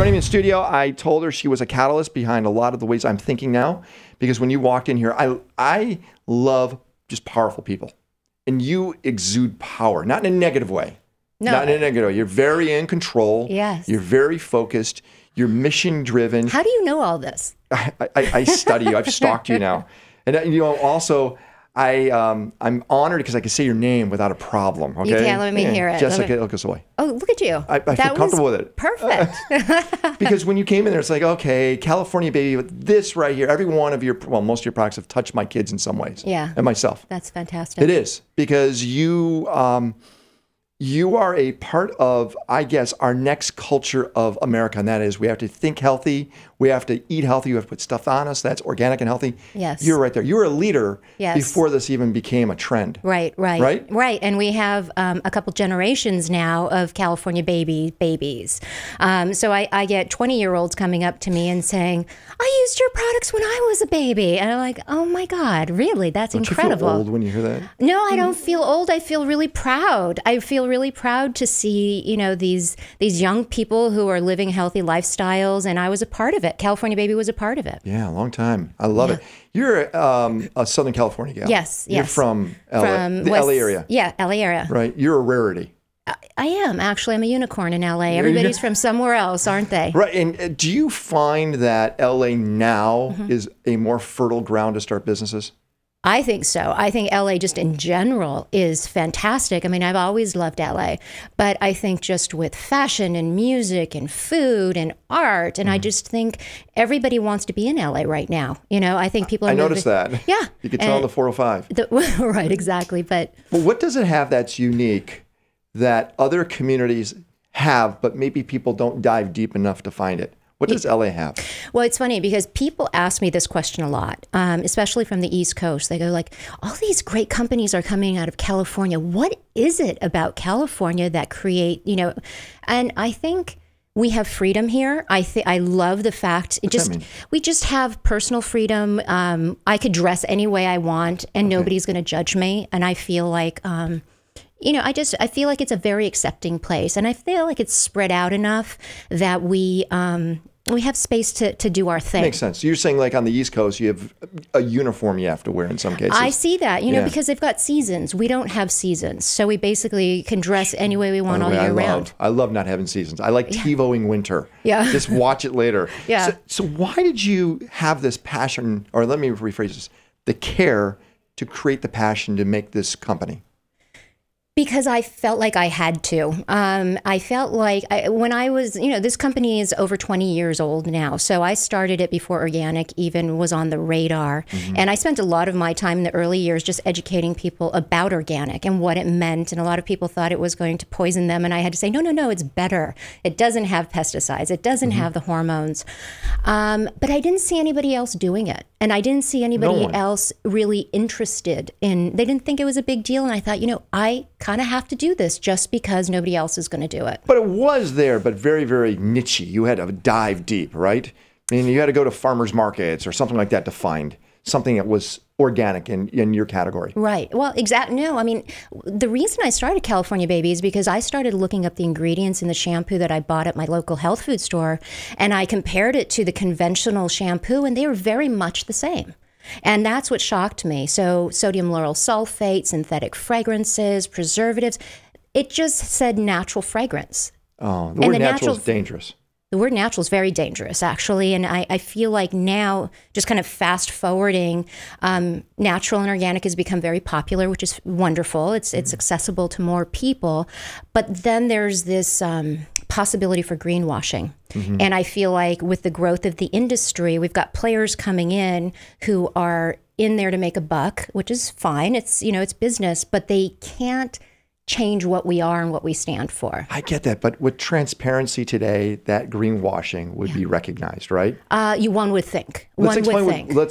joining me in studio, I told her she was a catalyst behind a lot of the ways I'm thinking now. Because when you walked in here, I love just powerful people. And you exude power, not in a negative way. No. Not in a negative way. You're very in control. Yes. You're very focused. You're mission driven. How do you know all this? I study you. I've stalked you now. And also, I'm honored because I can say your name without a problem. Okay? You can't let me hear it. Jessica Iclisoy. Oh, look at you. I feel comfortable with it. Perfect. Because when you came in there, it's like, okay, California baby, with this right here, every one of most of your products have touched my kids in some ways. Yeah. And myself. That's fantastic. It is, because you are a part of, I guess, our next culture of America, and that is we have to think healthy, we have to eat healthy, we have to put stuff on us that's organic and healthy. Yes. You're right there. You were a leader before this even became a trend. Right. And we have a couple generations now of California babies. So I get 20-year-olds coming up to me and saying, I used your products when I was a baby. And I'm like, oh my God, really? That's incredible. Don't you feel old when you hear that? No, I don't feel old. I feel really proud. I feel really proud to see, these young people who are living healthy lifestyles, and I was a part of it. California Baby was a part of it. Yeah, a long time. I love it. You're a Southern California gal. Yes. You're from LA, the LA area. Yeah, LA area. Right. You're a rarity. I am. Actually, I'm a unicorn in LA. Everybody's from somewhere else, aren't they? Right. And do you find that LA now is a more fertile ground to start businesses? I think so. I think LA just in general is fantastic. I mean, I've always loved LA, but I think just with fashion and music and food and art, and I just think everybody wants to be in LA right now. I think people are I noticed that. Yeah. You could tell on the 405. Right, exactly. But what does it have that's unique that other communities have, but maybe people don't dive deep enough to find it? What does LA have? Well, it's funny because people ask me this question a lot, especially from the East Coast. They go like, all these great companies are coming out of California. What is it about California that create, and I think we have freedom here. I love the fact we just have personal freedom. I could dress any way I want and nobody's going to judge me. And I feel like, I feel like it's a very accepting place, and I feel like it's spread out enough that we have space to do our thing. Makes sense. You're saying like on the East Coast, you have a uniform you have to wear in some cases. I see that, because they've got seasons. We don't have seasons. So we basically can dress any way we want all year round. I love not having seasons. I like TiVoing winter. Yeah. Just watch it later. Yeah. So why did you have this passion, or let me rephrase this, the care to create the passion to make this company? Because I felt like I had to. I felt like when I was, this company is over 20 years old now. So I started it before organic even was on the radar. And I spent a lot of my time in the early years just educating people about organic and what it meant. And a lot of people thought it was going to poison them. And I had to say, no, it's better. It doesn't have pesticides. It doesn't have the hormones. But I didn't see anybody else doing it. And I didn't see anybody else really interested in, they didn't think it was a big deal. And I thought, I kind of have to do this just because nobody else is going to do it. But it was there, but very, very niche-y. You had to dive deep, right? I mean, you had to go to farmers markets or something like that to find something that was organic in your category. Right. Well, exactly. No, I mean, the reason I started California Baby is because I started looking up the ingredients in the shampoo that I bought at my local health food store, and I compared it to the conventional shampoo, and they were very much the same. And that's what shocked me. So sodium lauryl sulfate, synthetic fragrances, preservatives, it just said natural fragrance. Oh, the word natural is dangerous. The word natural is very dangerous, actually. And I feel like now, just kind of fast forwarding, natural and organic has become very popular, which is wonderful. It's accessible to more people. But then there's this possibility for greenwashing. And I feel like with the growth of the industry, we've got players coming in who are in there to make a buck, which is fine. It's, it's business, but they can't change what we are and what we stand for. I get that, but with transparency today, that greenwashing would be recognized, right? One would think. Let's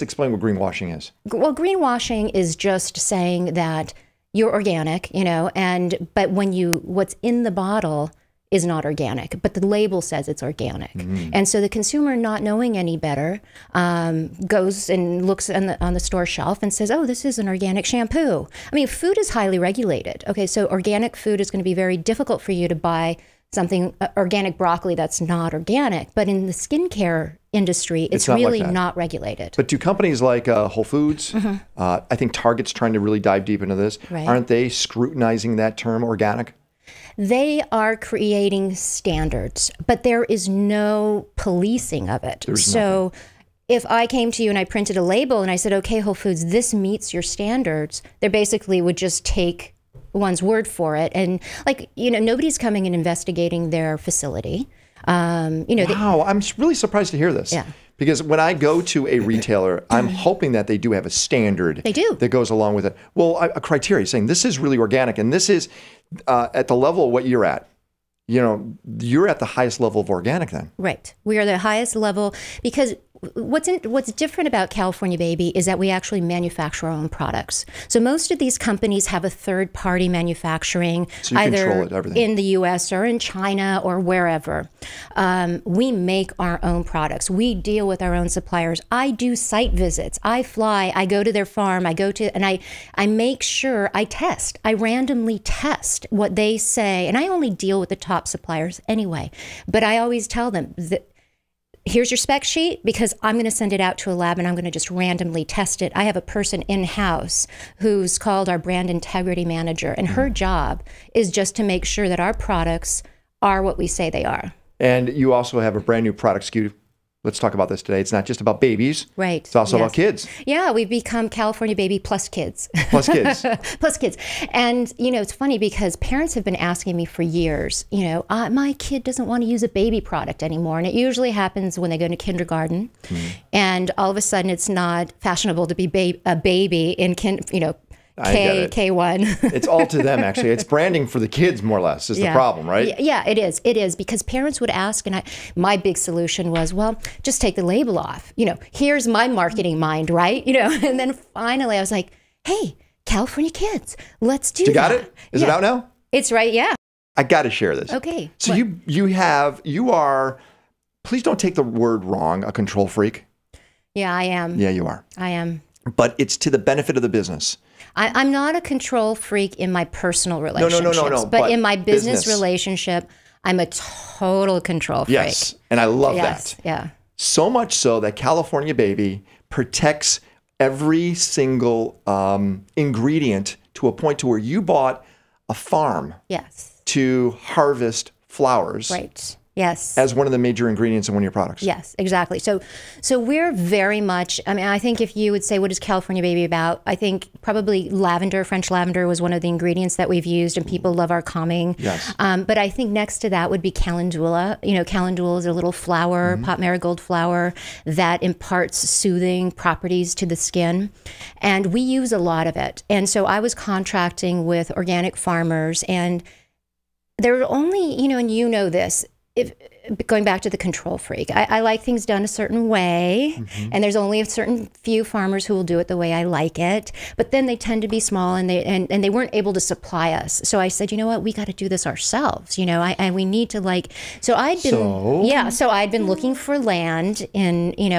explain what greenwashing is. Well, greenwashing is just saying that you're organic, but what's in the bottle is not organic, but the label says it's organic. And so the consumer, not knowing any better, goes and looks on the store shelf and says, oh, this is an organic shampoo. I mean, food is highly regulated. Okay, so organic food is going to be very difficult for you to buy something organic broccoli that's not organic. But in the skincare industry, it's not like really that. not regulated. But do companies like Whole Foods, I think Target's trying to really dive deep into this, Right. aren't they scrutinizing that term organic? They are creating standards, but there is no policing of it. So if I came to you and I printed a label and I said, okay, Whole Foods, this meets your standards, they basically would just take one's word for it. And like, nobody's coming and investigating their facility. Wow, I'm really surprised to hear this. Yeah. Because when I go to a retailer, I'm hoping that they do have a standard They do. that goes along with it. Well, a criteria saying this is really organic and this is at the level of what you're at. You're at the highest level of organic then. Right. We are the highest level because what's different about California Baby is that we actually manufacture our own products. So most of these companies have a third-party manufacturing, So you either control it, everything. in the U.S. or in China or wherever. We make our own products. We deal with our own suppliers. I do site visits. I fly. I go to their farm. And I make sure I test. I randomly test what they say. And I only deal with the top suppliers anyway. But I always tell them that here's your spec sheet because I'm going to send it out to a lab and I'm going to just randomly test it. I have a person in-house who's called our brand integrity manager, and her job is just to make sure that our products are what we say they are. And you also have a brand new product SKU. Let's talk about this today. It's not just about babies. Right. It's also Yes. about kids. Yeah, we've become California Baby plus kids. Plus kids. Plus kids. And, it's funny because parents have been asking me for years, my kid doesn't want to use a baby product anymore. And it usually happens when they go into kindergarten. And all of a sudden it's not fashionable to be a baby in I get it. K1. It's all to them, actually. It's branding for the kids, more or less, is the problem, right? Yeah, it is. It is because parents would ask, and my big solution was, well, just take the label off. Here's my marketing mind, right? And then finally I was like, hey, California kids, let's do that. You got it? Is it out now? It's right, yeah. I got to share this. Okay. So you are, please don't take the word wrong, a control freak. Yeah, I am. Yeah, you are. I am. But it's to the benefit of the business. I'm not a control freak in my personal relationships. No. But in my business relationship, I'm a total control freak. Yes, and I love Yes, that. yeah. So much so that California Baby protects every single ingredient to a point to where you bought a farm Yes. to harvest flowers Right. Yes. as one of the major ingredients in one of your products. Yes, exactly. So we're very much, I think if you would say, what is California Baby about? I think probably lavender, French lavender was one of the ingredients that we've used and people love our calming. Yes. But I think next to that would be calendula. Calendula is a little flower, pot marigold flower that imparts soothing properties to the skin. And we use a lot of it. And so I was contracting with organic farmers, and there are only, and this, going back to the control freak, I like things done a certain way, and there's only a certain few farmers who will do it the way I like it. But then they tend to be small, and they weren't able to supply us. So I said, you know what, we got to do this ourselves. And we need to So I'd been looking for land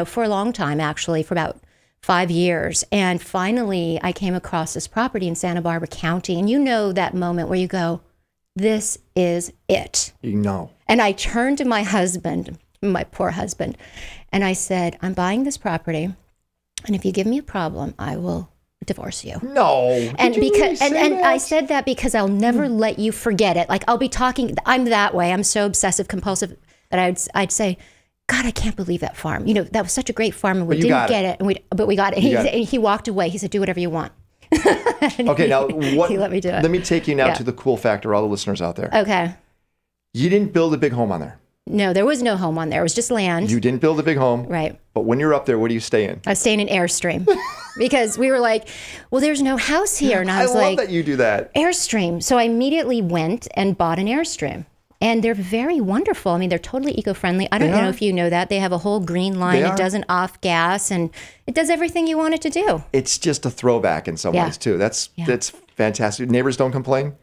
for a long time, actually, for about 5 years, and finally I came across this property in Santa Barbara County, and that moment where you go, this is it. And I turned to my husband, my poor husband, and I said, I'm buying this property, and if you give me a problem, I will divorce you. No. And I said that because I'll never let you forget it. Like, I'll be talking, I'm that way. I'm so obsessive compulsive that I'd say, God, I can't believe that farm. That was such a great farm, and we didn't get it. But we got it. And he walked away. He said, do whatever you want. Okay, now what? He let me do it. Let me take you now to the cool factor, all the listeners out there. Okay. You didn't build a big home on there. No, there was no home on there. It was just land. You didn't build a big home. Right. But when you're up there, what do you stay in? I was staying in Airstream because we were like, well, there's no house here. And I was love that you do that. Airstream. So I immediately went and bought an Airstream. And they're very wonderful. I mean, they're totally eco-friendly. I don't know if you know that. They have a whole green line. It doesn't off gas, and it does everything you want it to do. It's just a throwback in some ways, too. That's fantastic. Neighbors don't complain?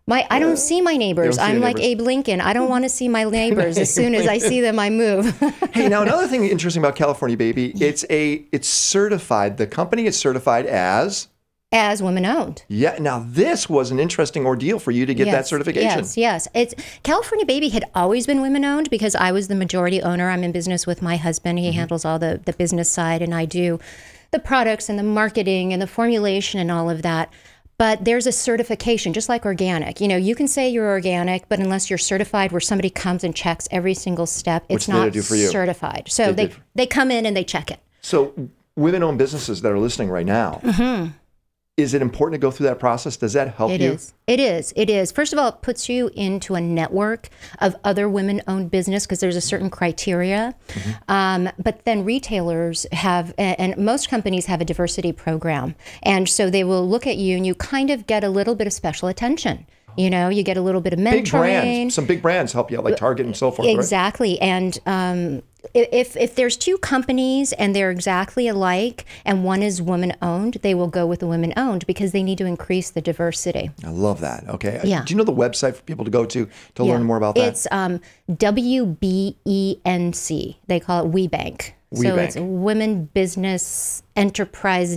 I don't see my neighbors. I'm like Abe Lincoln. I don't want to see my neighbors. As soon as I see them, I move. Hey, now another thing interesting about California Baby, it's certified. The company is certified as as women owned. Yeah. Now, this was an interesting ordeal for you to get that certification. Yes. It's California Baby had always been women owned because I was the majority owner. I'm in business with my husband. He handles all the business side, and I do the products and the marketing and the formulation and all of that. But there's a certification, just like organic. You know, you can say you're organic, but unless you're certified where somebody comes and checks every single step, it's not certified. So they come in and they check it. So women-owned businesses that are listening right now, is it important to go through that process? Does that help you? It is. First of all, it puts you into a network of other women-owned business because there's a certain criteria. But then retailers have, and most companies have a diversity program. And so they will look at you and you kind of get a little bit of special attention. You know, you get a little bit of mentoring. Big brands. Some big brands help you out, like Target and so forth, exactly. Right? And if there's two companies and they're exactly alike and one is women-owned, they will go with the women-owned because they need to increase the diversity. I love that. Okay. Yeah. Do you know the website for people to go to learn more about that? It's WBENC. They call it WeBank. So it's Women Business Enterprise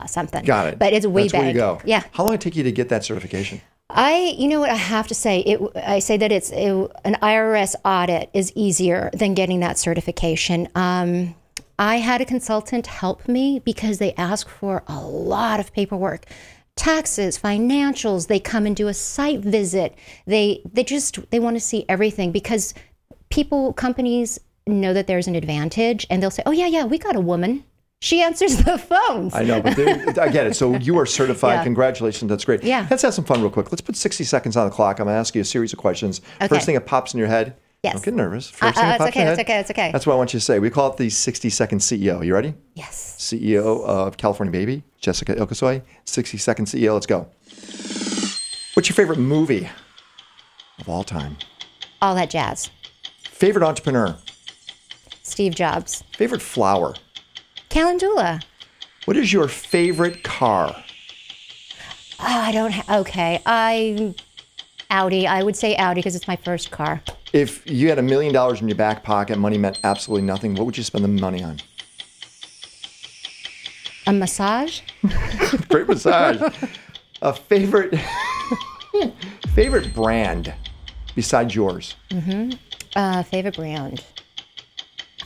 something. Got it. But it's WeBank. That's where you go. Yeah. How long did it take you to get that certification? You know what I have to say? I say that an IRS audit is easier than getting that certification. I had a consultant help me because they ask for a lot of paperwork. Taxes, financials, they come and do a site visit. They want to see everything because companies know that there's an advantage and they'll say, oh yeah, we got a woman. She answers the phones. I know, but I get it. So you are certified. Yeah. Congratulations. That's great. Yeah. Let's have some fun real quick. Let's put 60 seconds on the clock. I'm going to ask you a series of questions. Okay. First thing that pops in your head. Yes. Don't get nervous. First thing that pops in your head. It's okay. That's what I want you to say. We call it the 60-second CEO. You ready? Yes. CEO of California Baby, Jessica Iclisoy. 60-second CEO. Let's go. What's your favorite movie of all time? All that jazz. Favorite entrepreneur? Steve Jobs. Favorite flower? Calendula. What is your favorite car? Audi. I would say Audi because it's my first car. If you had $1 million in your back pocket, money meant absolutely nothing, what would you spend the money on? A massage? Great massage. A favorite brand besides yours? Favorite brand.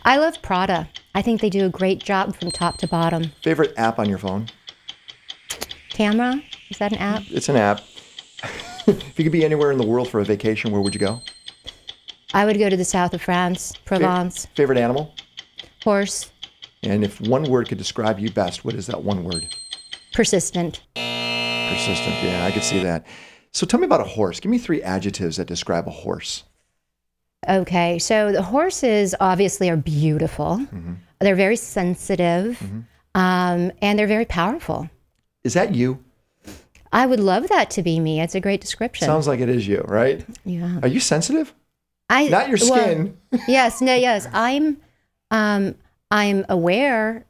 I love Prada. I think they do a great job from top to bottom. Favorite app on your phone? Camera? Is that an app? It's an app. If you could be anywhere in the world for a vacation, where would you go? I would go to the south of France, Provence. Favorite animal? Horse. And if one word could describe you best, what is that one word? Persistent. Persistent, yeah, I could see that. So tell me about a horse. Give me 3 adjectives that describe a horse. Okay, so the horses obviously are beautiful. They're very sensitive, and they're very powerful. Is that you? I would love that to be me. It's a great description. Sounds like it is you, right? Yeah. Are you sensitive? Not your skin. Well, yes. I'm aware,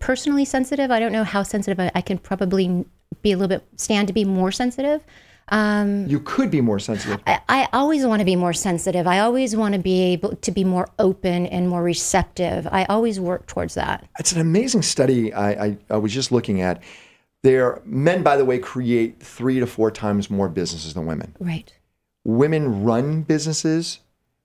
personally sensitive. I don't know how sensitive I can probably be a little bit, stand to be more sensitive. You could be more sensitive. I always want to be more sensitive. I always want to be able to be more open and more receptive. I always work towards that. It's an amazing study I was just looking at. Men, by the way, create 3 to 4 times more businesses than women. Right. Women run businesses,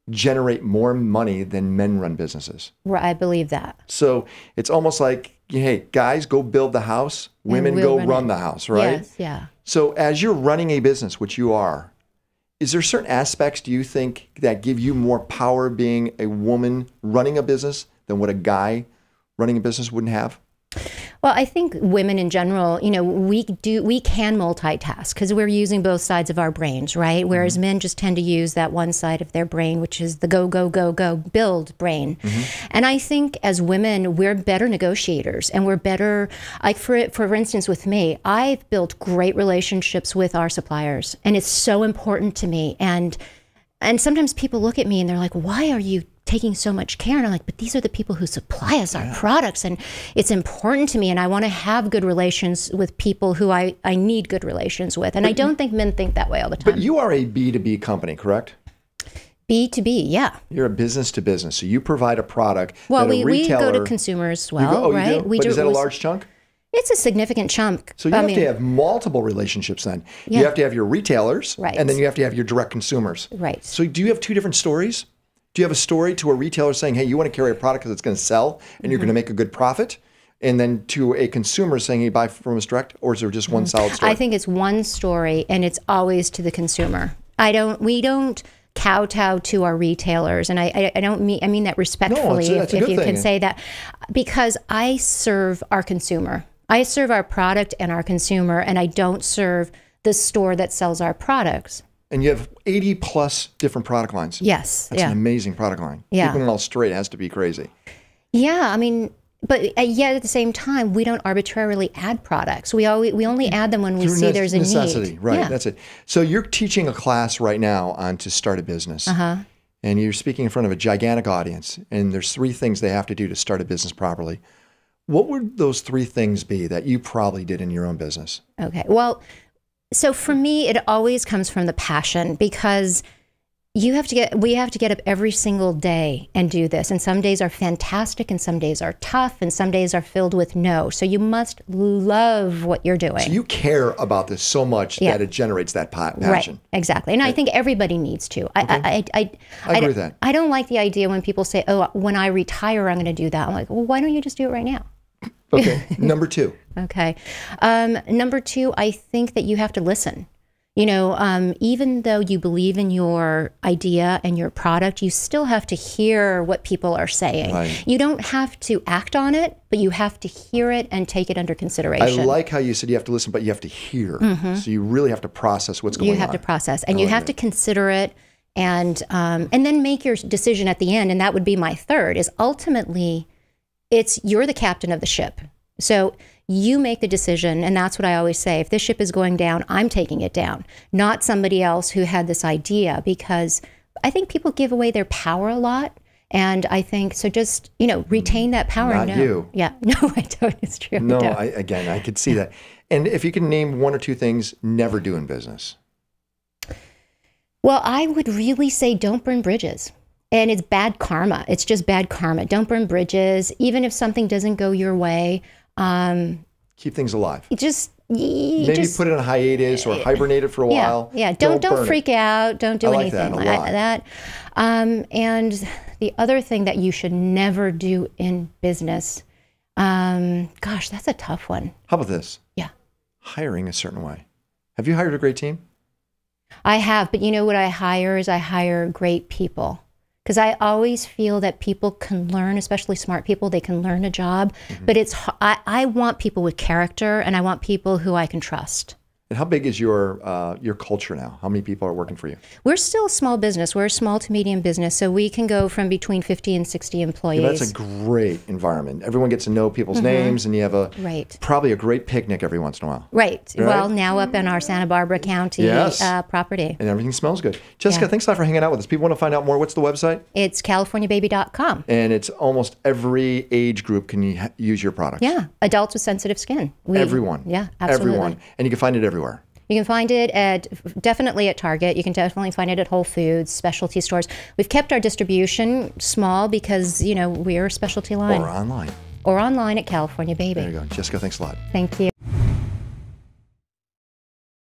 generate more money than men run businesses. Right, I believe that. So it's almost like, hey, guys, go build the house. Women go run the house, right? Yes, yeah. So as you're running a business, which you are, is there certain aspects, do you think, that give you more power being a woman running a business than what a guy running a business wouldn't have? Well, I think women in general, we can multitask because we're using both sides of our brains, right? Whereas men just tend to use that one side of their brain, which is the go, build brain. And I think as women, we're better negotiators and we're better, like for instance, with me, I've built great relationships with our suppliers and it's so important to me. And sometimes people look at me and they're like, why are you taking so much care? And I'm like, but these are the people who supply us our products and it's important to me and I want to have good relations with people who I need good relations with. And I don't think men think that way all the time. But you are a B2B company, correct? B2B, yeah. You're a business to business. So you provide a product well, that a retailer... we go to consumers as well, right? You do? But is that a large chunk? It's a significant chunk. So you have to have multiple relationships then. Yeah. You have to have your retailers, Right. and then you have to have your direct consumers. Right. So do you have two different stories? Do you have a story to a retailer saying, hey, you want to carry a product because it's going to sell and you're going to make a good profit? And then to a consumer saying, hey, buy from us direct? Or is there just one solid story? I think it's one story, and it's always to the consumer. We don't kowtow to our retailers, and I mean that respectfully, No, it's a if good you thing. can say that, because I serve our consumer. I serve our product and our consumer, and I don't serve the store that sells our products. And you have 80 plus different product lines. Yes. That's an amazing product line. Yeah. Keeping it all straight has to be crazy. Yeah, I mean, but yet at the same time, we don't arbitrarily add products. We only add them when we see there's a necessity. need. Right, Yeah. that's it. So you're teaching a class right now on to start a business. And you're speaking in front of a gigantic audience. And there's 3 things they have to do to start a business properly. What would those 3 things be that you probably did in your own business? Okay. Well, so for me, it always comes from the passion, because we have to get up every single day and do this. And some days are fantastic, and some days are tough, and some days are filled with no. So you must love what you're doing. So you care about this so much that it generates that passion. Right, exactly. And I think everybody needs to. I agree with that. I don't like the idea when people say, oh, when I retire, I'm going to do that. I'm like, well, why don't you just do it right now? Okay. Number 2. Okay. Number 2, I think that you have to listen. You know, even though you believe in your idea and your product, you still have to hear what people are saying. Right. You don't have to act on it, but you have to hear it and take it under consideration. I like how you said you have to listen, but you have to hear. So you really have to process what's going on. You have to process, and you have to consider it, and then make your decision at the end. And that would be my third, is ultimately, you're the captain of the ship. So you make the decision, and that's what I always say. If this ship is going down, I'm taking it down, not somebody else who had this idea, because I think people give away their power a lot. And I think, so just, retain that power. Not you. Yeah, no, I don't. It's true. No, I could see that. And if you can name 1 or 2 things never do in business. Well, I would really say don't burn bridges. And it's bad karma. It's just bad karma. Don't burn bridges. Even if something doesn't go your way, keep things alive. Maybe put it on hiatus or hibernate it for a while. Yeah. Don't freak out. Don't do anything like that. And the other thing that you should never do in business, gosh, that's a tough one. How about this? Yeah. Hiring a certain way. Have you hired a great team? I have, but you know what I hire great people. Because I always feel that people can learn, especially smart people, they can learn a job. But I want people with character, and I want people who I can trust. And how big is your culture now? How many people are working for you? We're still a small business. We're a small to medium business, so we can go from between 50 and 60 employees. Yeah, that's a great environment. Everyone gets to know people's names, and you have probably a great picnic every once in a while. Right. Well, now up in our Santa Barbara County property. And everything smells good. Jessica, thanks a lot for hanging out with us. People want to find out more. What's the website? It's CaliforniaBaby.com. And it's almost every age group can use your products. Yeah. Adults with sensitive skin. Everyone. Yeah, absolutely. Everyone. And you can find it everywhere. You can find it definitely at Target. You can definitely find it at Whole Foods, specialty stores. We've kept our distribution small because, we're a specialty line. Or online. Or online at California Baby. There you go. Jessica, thanks a lot. Thank you.